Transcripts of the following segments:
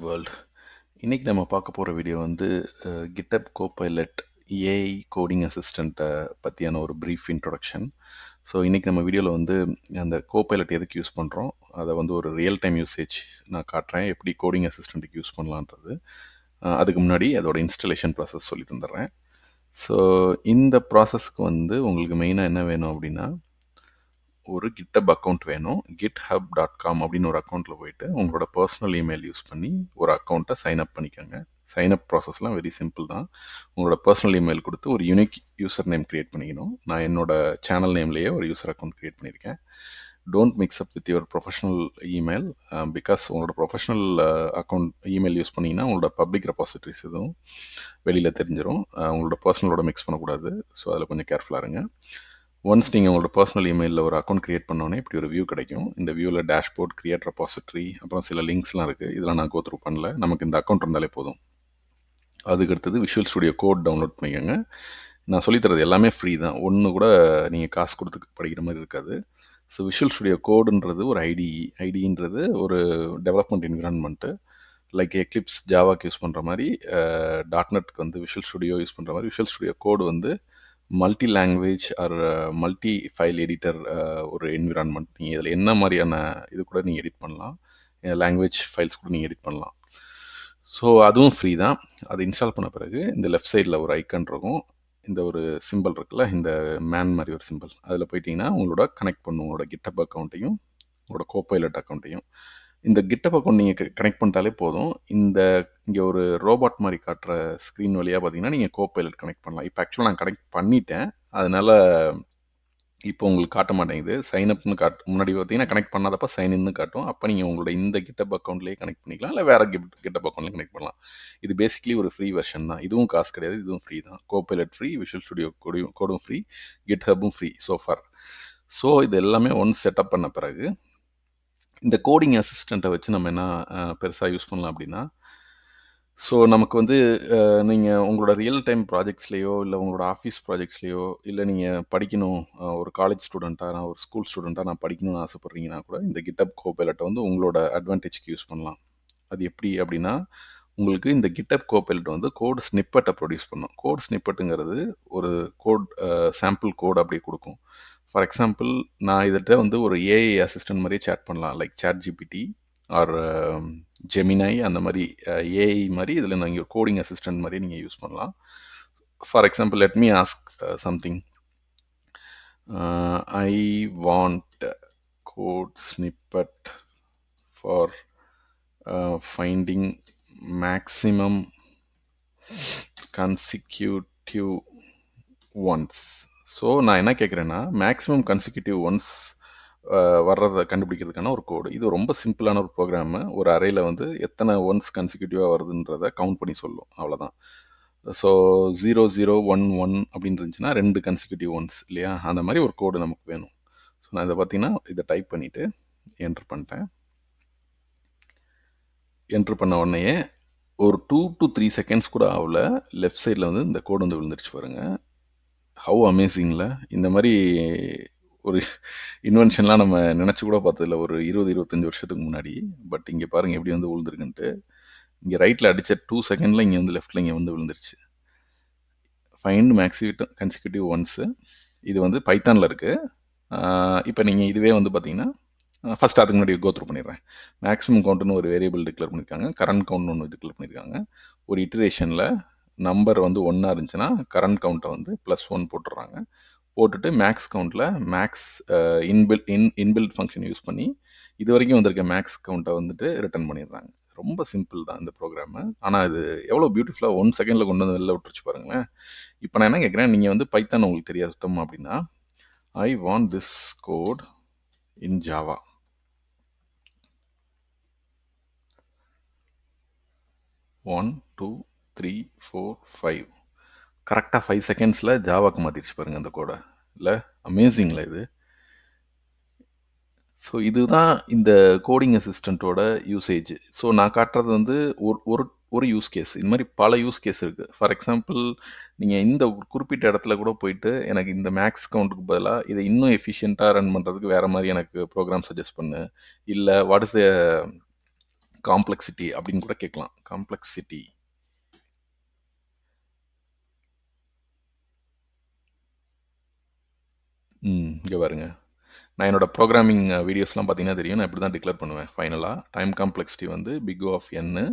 World. இன்னைக்கு நம்ம பார்க்க போகிற வீடியோ வந்து GitHub Copilot ஏஐ கோடிங் அசிஸ்டண்ட்டை பற்றியான ஒரு ப்ரீஃப் இன்ட்ரொடக்ஷன். ஸோ இன்றைக்கி நம்ம வீடியோவில் வந்து அந்த கோபைலட் எதுக்கு யூஸ் பண்ணுறோம், அதை வந்து ஒரு ரியல் டைம் யூசேஜ் நான் காட்டுறேன், எப்படி கோடிங் அசிஸ்டண்ட்டுக்கு யூஸ் பண்ணலான்றது. அதுக்கு முன்னாடி அதோட இன்ஸ்டலேஷன் ப்ராசஸ் சொல்லி தந்துடுறேன். ஸோ இந்த ப்ராசஸ்க்கு வந்து உங்களுக்கு மெயினாக என்ன வேணும் அப்படின்னா, ஒரு GitHub அக்கௌண்ட் வேணும். github.com அப்படின்னு ஒரு அக்கௌண்ட்டில் போயிட்டு உங்களோட பர்சனல் இமெயில் யூஸ் பண்ணி ஒரு அக்கௌண்ட்டை சைன் அப் பண்ணிக்கோங்க. சைன் அப் ப்ராசஸ்லாம் வெரி சிம்பிள் தான். உங்களோட பர்சனல் இமெயில் கொடுத்து ஒரு யூனிக் யூசர் நேம் க்ரியேட் பண்ணிக்கணும். நான் என்னோட சேனல் நேம்லேயே ஒரு யூசர் அக்கௌண்ட் க்ரியேட் பண்ணியிருக்கேன். Don't mix up with your professional email, because உங்களோட ப்ரொஃபஷனல் அக்கௌண்ட் இமெயில் யூஸ் பண்ணிங்கன்னா உங்களோட பப்ளிக் ரெபாசிட்டரிஸ் எதுவும் வெளியில் தெரிஞ்சிடும். உங்களோட பர்சனலோட மிக்ஸ் பண்ணக்கூடாது. ஸோ அதில் கொஞ்சம் கேர்ஃபுல்லாக இருங்க. ஒன்ஸ் நீங்கள் உங்களோட பர்சனல் இமெயிலில் ஒரு அக்கௌண்ட் க்ரியேட் பண்ணோன்னே இப்படி ஒரு வியூ கிடைக்கும். இந்த வியூவில் டேஷ்போர்ட், கிரியேட் ரெபாசிட்டரி, அப்புறம் சில லிங்க்ஸ்லாம் இருக்குது. இதெல்லாம் நான் கோத்ரூ பண்ணல, நமக்கு இந்த அக்கௌண்ட் இருந்தாலே போதும். அதுக்கு அடுத்தது விஷுவல் ஸ்டுடியோ கோட் டவுன்லோட் பண்ணிக்கோங்க. நான் சொல்லித்தரது எல்லாமே ஃப்ரீ தான், ஒன்று கூட நீங்கள் காசு கொடுத்து படிக்கிற மாதிரி இருக்காது. ஸோ விஷுவல் ஸ்டுடியோ கோடுன்றது ஒரு ஐடின்றது ஒரு டெவலப்மெண்ட் என்விரான்மெண்ட்டு. லைக் எக்லிப்ஸ் ஜாவாக்கு யூஸ் பண்ணுற மாதிரி, .NETக்கு வந்து விஷுவல் ஸ்டுடியோ யூஸ் பண்ணுற மாதிரி, விஷுவல் ஸ்டுடியோ கோடு வந்து multi language or multi file editor ஒரு என்விரான்மெண்ட். நீங்கள் இதில் என்ன மாதிரியான இது கூட நீங்கள் எடிட் பண்ணலாம், லாங்குவேஜ் ஃபைல்ஸ் கூட நீங்கள் எடிட் பண்ணலாம். ஸோ அதுவும் ஃப்ரீ தான். அது இன்ஸ்டால் பண்ண பிறகு இந்த லெஃப்ட் சைடில் ஒரு ஐக்கன் இருக்கும், இந்த ஒரு சிம்பிள் இருக்குல்ல, இந்த மேன் மாதிரி ஒரு சிம்பிள், அதில் போயிட்டீங்கன்னா உங்களோட கனெக்ட் பண்ணும் உங்களோட GitHub அக்கௌண்ட்டையும் உங்களோட கோபைலட் அக்கௌண்ட்டையும். இந்த GitHub அக்கௌண்ட் நீங்கள் கனெக்ட் பண்ணிட்டாலே போதும். இங்கே ஒரு ரோபாட் மாதிரி காட்டுற ஸ்க்ரீன் வழியாக பார்த்தீங்கன்னா நீங்கள் கோபைலட் கனெக்ட் பண்ணலாம். இப்போ ஆக்சுவலாக நான் கனெக்ட் பண்ணிட்டேன், அதனால இப்போ உங்களுக்கு காட்ட மாட்டேங்குது. சைன் அப்னு முன்னாடி பார்த்தீங்கன்னா கனெக்ட் பண்ணாதப்ப சைன் இன்னு காட்டும். அப்போ நீங்கள் உங்களோட இந்த GitHub அக்கௌண்ட்லேயே கனெக்ட் பண்ணிக்கலாம், இல்லை வேறு GitHub அக்கௌண்ட்லேயே கனெக்ட் பண்ணலாம். இது பேசிக்லி ஒரு ஃப்ரீ வெர்ஷன் தான். இதுவும் காசு கிடையாது, இதுவும் ஃப்ரீ தான். கோபைலட் ஃப்ரீ, விஷுவல் ஸ்டுடியோ கோடும் ஃப்ரீ, GitHubம் ஃப்ரீ சோஃபார். ஸோ இது எல்லாமே ஒன்ஸ் செட்டப் பண்ண பிறகு இந்த கோடிங் அசிஸ்டண்ட்டை வச்சு நம்ம என்ன பெருசாக யூஸ் பண்ணலாம் அப்படின்னா, ஸோ நமக்கு வந்து நீங்கள் உங்களோட ரியல் டைம் ப்ராஜெக்ட்ஸ்லேயோ, இல்லை உங்களோட ஆஃபீஸ் ப்ராஜெக்ட்ஸ்லேயோ, இல்லை நீங்கள் படிக்கணும், ஒரு காலேஜ் ஸ்டூடெண்ட்டாக, நான் ஒரு ஸ்கூல் ஸ்டூடெண்ட்டாக நான் படிக்கணும்னு ஆசைப்பட்றீங்கன்னா கூட இந்த GitHub கோபைலட்டை வந்து உங்களோட அட்வான்டேஜ்க்கு யூஸ் பண்ணலாம். அது எப்படி அப்படின்னா, உங்களுக்கு இந்த GitHub கோபைலட் வந்து கோட் ஸ்னிப்பெட்டை ப்ரொடியூஸ் பண்ணும். கோட் ஸ்னிப்பெட்டுங்கிறது ஒரு கோட் சாம்பிள் கோட் அப்படியே கொடுக்கும். ஃபார் எக்ஸாம்பிள், நான் இதிட்ட வந்து ஒரு ஏஐ அசிஸ்டன்ட் மாதிரியே சேட் பண்ணலாம், லைக் சாட் ஜிபிடி ஆர் ஜெமினை, அந்த மாதிரி ஏஐ மாதிரி இதில் நீங்கள் ஒரு கோடிங் அசிஸ்டன்ட் மாதிரி நீங்கள் யூஸ் பண்ணலாம். For example, let me ask something. I want code snippet for finding maximum consecutive ones. So நான் என்ன கேட்குறேன்னா, மேக்ஸிமம் கன்சிக்யூட்டிவ் ஒன்ஸ் வர்றதை கண்டுபிடிக்கிறதுக்கான ஒரு கோடு. இது ரொம்ப சிம்பிளான ஒரு ப்ரோக்ராமு. ஒரு அறையில் வந்து எத்தனை ஒன்ஸ் கன்சிக்யூட்டிவாக வருதுன்றதை கவுண்ட் பண்ணி சொல்லும், அவ்வளோதான். ஸோ 0011 அப்படின்னு இருந்துச்சுன்னா 2 கன்சிக்யூட்டிவ் ஒன்ஸ் இல்லையா, அந்த மாதிரி ஒரு கோடு நமக்கு வேணும். ஸோ நான் இதை பார்த்தீங்கன்னா இதை டைப் பண்ணிவிட்டு என்ட்ரு பண்ணிட்டேன். என்ட்ரு பண்ண உடனேயே ஒரு 2 to 3 செகண்ட்ஸ் கூட ஆகல, லெஃப்ட் சைடில் வந்து இந்த கோடு வந்து விழுந்துருச்சு பாருங்க. ஹவு அமேசிங்கில்! இந்த மாதிரி ஒரு இன்வென்ஷன்லாம் நம்ம நினச்சி கூட பார்த்ததில்ல ஒரு 20-25 வருஷத்துக்கு முன்னாடி. பட் இங்கே பாருங்கள் எப்படி வந்து விழுந்துருக்குன்ட்டு. இங்கே ரைட்டில் அடித்த 2 செகண்டில் இங்கே வந்து லெஃப்டில் இங்கே வந்து விழுந்துருச்சு. Find maximum consecutive once. இது வந்து பைத்தானில் இருக்குது. இப்போ நீங்கள் இதுவே வந்து பார்த்தீங்கன்னா, ஃபஸ்ட் அதுக்கு முன்னாடி கோத்ரூ பண்ணிடுறேன். மேக்ஸிமம் கவுண்ட்னு ஒரு வேரியபிள் டிக்ளேர் பண்ணியிருக்காங்க, கரண்ட் கவுண்ட்னு ஒன்று டிக்ளேர் பண்ணியிருக்காங்க. ஒரு இட்ரேஷனில் நம்பர் வந்து 1 இருந்துச்சுன்னா கரண்ட் கவுண்ட்டை வந்து +1 போட்டுடுறாங்க. போட்டுட்டு மேக்ஸ் கவுண்ட்டில் மேக்ஸ் இன்பில்ட் ஃபங்க்ஷன் யூஸ் பண்ணி இது வரைக்கும் வந்திருக்க மேக்ஸ் கவுண்ட்டை வந்துட்டு ரிட்டர்ன் பண்ணிடுறாங்க. ரொம்ப சிம்பிள் தான் இந்த ப்ரோக்ராமு. ஆனால் இது எவ்வளோ பியூட்டிஃபுல்லாக 1 செகண்டில் கொண்டு வந்து வெளில விட்டுருச்சு பாருங்களேன். இப்போ நான் என்ன கேட்குறேன், நீங்கள் வந்து பைத்தான் உங்களுக்கு தெரியாது சுத்தமாக அப்படின்னா, I want this code in Java. One 2 3 4 5 கரெக்டாக 5 செகண்ட்ஸில் ஜாவாக்கு மாற்றிடுச்சு பாருங்கள் அந்த கோடை. இல்லை அமேசிங்கில் இது. ஸோ இதுதான் இந்த கோடிங் அசிஸ்டண்ட்டோட யூசேஜ். ஸோ நான் காட்டுறது வந்து ஒரு யூஸ் கேஸ். இது மாதிரி பல யூஸ் கேஸ் இருக்குது. ஃபார் எக்ஸாம்பிள், நீங்கள் இந்த குறிப்பிட்ட இடத்துல கூட போயிட்டு எனக்கு இந்த மேக்ஸ் கவுண்ட்டுக்கு பதிலாக இதை இன்னும் எஃபிஷியண்ட்டாக ரன் பண்ணுறதுக்கு வேறு மாதிரி எனக்கு ப்ரோக்ராம் சஜஸ்ட் பண்ணு, இல்லை வாட் இஸ் த காம்ப்ளெக்சிட்டி அப்படின்னு கூட கேட்கலாம். காம்ப்ளெக்சிட்டி. இங்கே பாருங்க, நான் என்னோட ப்ரோக்ராமிங் வீடியோஸ்லாம் பார்த்தீங்கன்னா தெரியும், நான் இப்படி தான் டிக்ளேர் பண்ணுவேன். ஃபைனலாக டைம் காம்ப்ளெக்சிட்டி வந்து பிக் ஆஃப் என்னு,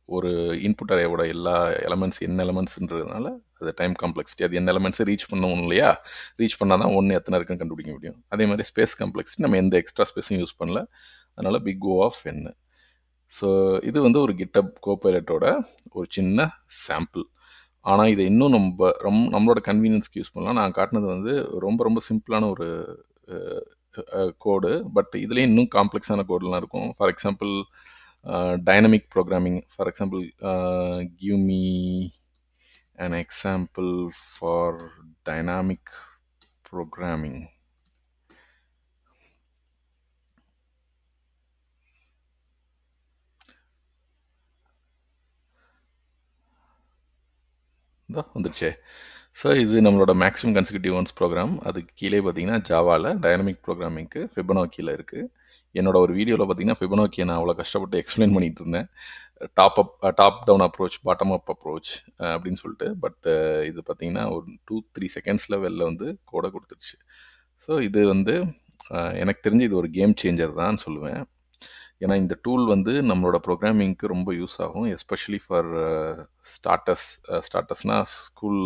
ஒரு இன்புட் அரேவோட எல்லா எலமெண்ட்ஸ் என்ன எலமெண்ட்ஸ்ன்றதுனால அது டைம் காம்ப்ளெக்சிட்டி. அது என்ன எலமெண்ட்ஸை ரீச் பண்ணணும் இல்லையா, ரீச் பண்ணால் தான் ஒன்று எத்தனை இருக்குன்னு கண்டுபிடிக்க முடியும். அதே மாதிரி ஸ்பேஸ் காம்ப்ளெக்சிட்டி, நம்ம எந்த எக்ஸ்ட்ரா ஸ்பேஸும் யூஸ் பண்ணல, அதனால big O of N. So இது வந்து ஒரு GitHub Copilot-ஓட ஒரு சின்ன சாம்பிள். ஆனால் இதை இன்னும் நம்மளோட கன்வீனியன்ஸ்க்கு யூஸ் பண்ணலாம். நான் காட்டினது வந்து ரொம்ப ரொம்ப சிம்பிளான ஒரு கோடு, பட் இதுலேயும் இன்னும் காம்ப்ளெக்ஸான கோடெலாம் இருக்கும். For example dynamic programming. For example give me an example for dynamic programming. வந்துருச்சே. ஸோ இது நம்மளோட மேக்ஸிமம் கன்சிக்யூட்டிவ் ஒன்ஸ் ப்ரோக்ராம். அதுக்கு கீழே பார்த்தீங்கன்னா ஜாவாவில் டைனமிக் ப்ரோக்ராமிங்க்கு ஃபிபனாக்கியில் இருக்குது. என்னோட ஒரு வீடியோவில் பார்த்தீங்கன்னா ஃபிபனாக்கியை நான் அவ்வளோ கஷ்டப்பட்டு எக்ஸ்பிளைன் பண்ணிட்டு இருந்தேன். Top down approach, bottom up approach அப்படின்னு சொல்லிட்டு. பட் இது பார்த்தீங்கன்னா ஒரு 2-3 செகண்ட்ஸில் வெளில வந்து கோடை கொடுத்துருச்சு. ஸோ இது வந்து எனக்கு தெரிஞ்சு இது ஒரு கேம் சேஞ்சர் தான் சொல்லுவேன். ஏன்னா இந்த டூல் வந்து நம்மளோட ப்ரோக்ராமிங்க்கு ரொம்ப யூஸ் ஆகும், எஸ்பெஷலி ஃபார் ஸ்டார்டர்ஸ்னால் ஸ்கூல்,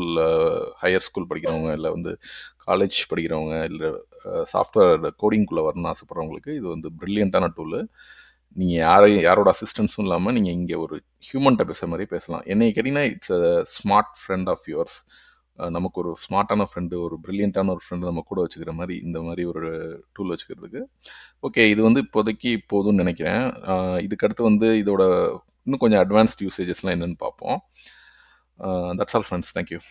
ஹையர் ஸ்கூல் படிக்கிறவங்க, இல்லை வந்து காலேஜ் படிக்கிறவங்க, இல்லை சாஃப்ட்வேர் கோடிங்குள்ளே வரணும்னு ஆசைப்படுறவங்களுக்கு இது வந்து ப்ரில்லியண்ட்டான டூலு. நீங்கள் யாரோட அசிஸ்டன்ஸும் இல்லாமல் நீங்கள் இங்கே ஒரு ஹியூமன்கிட்ட பேசுகிற மாதிரி பேசலாம். என்னை கேட்டிங்கன்னா it's a smart friend of yours. நமக்கு ஒரு ஸ்மார்ட்டான ஃப்ரெண்டு, ஒரு ப்ரில்லியண்ட்டான ஒரு ஃப்ரெண்டு நம்ம கூட வச்சுக்கிற மாதிரி இந்த மாதிரி ஒரு டூல் வச்சுக்கிறதுக்கு ஓகே. இது வந்து இப்போதைக்கு போதும்னு நினைக்கிறேன். இதுக்கடுத்து வந்து இதோட இன்னும் கொஞ்சம் அட்வான்ஸ்ட் யூசேஜஸ்லாம் என்னென்னு பார்ப்போம். That's all friends. தேங்க்யூ.